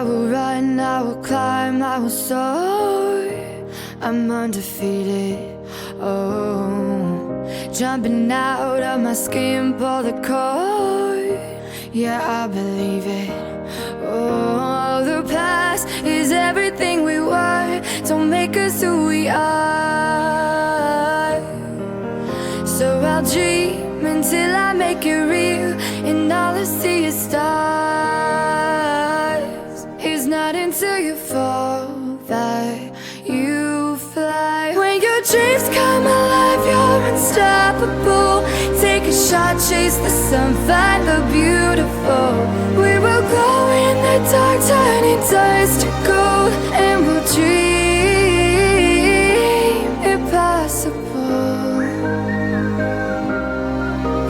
I will run, I will climb, I will soar. I'm undefeated, oh. Jumping out of my skin, pull the cord. Yeah, I believe it. Oh, the past is everything we were. Don't make us who we are. So I'll dream until I make it real, and all I see is stars. It's not until you fall that you fly. When your dreams come alive, you're unstoppable. Take a shot, chase the sun, find the beautiful. We will glow in the dark, turning dust to gold, and we'll dream impossible.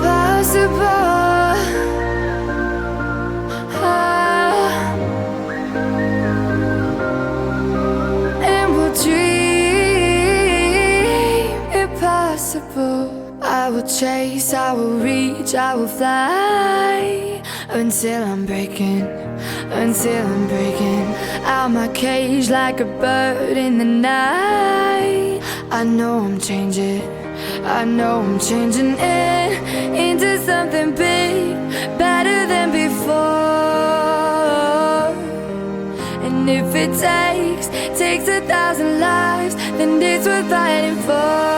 Possible. And we'll dream impossible. I will chase, I will reach, I will fly until I'm breaking out my cage like a bird in the night. I know I'm changing into something big, better than before. And if it takes 1,000 lives, then it's worth fighting for.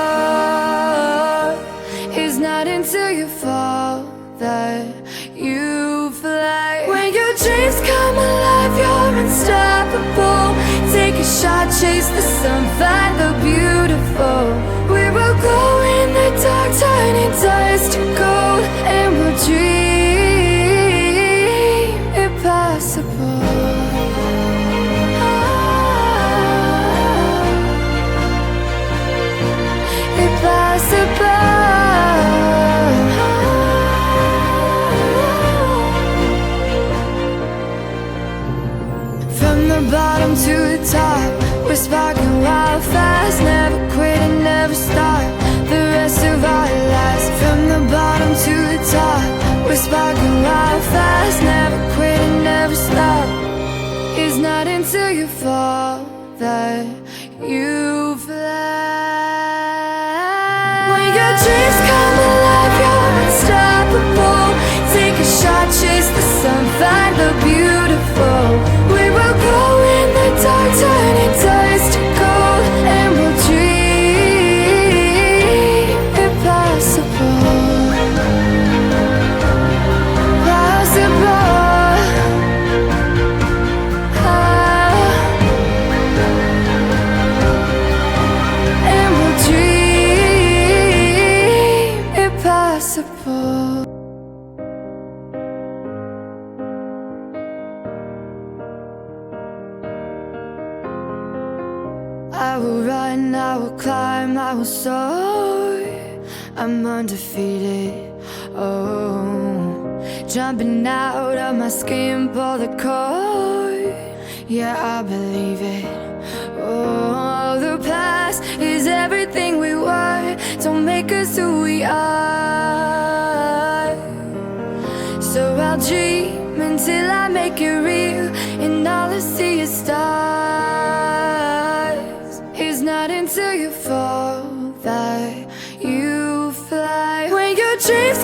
It's not until you fall that you fly. When your dreams come alive, you're unstoppable. Take a shot, chase the sun, find the beautiful. We will go in the dark, turning dust to gold, and we'll dream impossible. Impossible. From the bottom to the top, we're sparking wild fast. Never quit and never stop the rest of our lives. From the bottom to the top, we're sparking wild fast. Never quit and never stop. It's not until you fall that you fly. When your dreams come alive, you're unstoppable. Take a shot, chase the sun, find the beautiful. We will go in the dark, turning dust to gold, and we'll dream impossible. Possible. And we'll dream impossible. I will run, I will climb, I will soar. I'm undefeated, oh. Jumping out of my skin, pull the cord. Yeah, I believe it. Oh, the past is everything we were. Don't make us who we are. So I'll dream until I make it real, and all I see is stars. It's not until you fall that you fly. When your dreams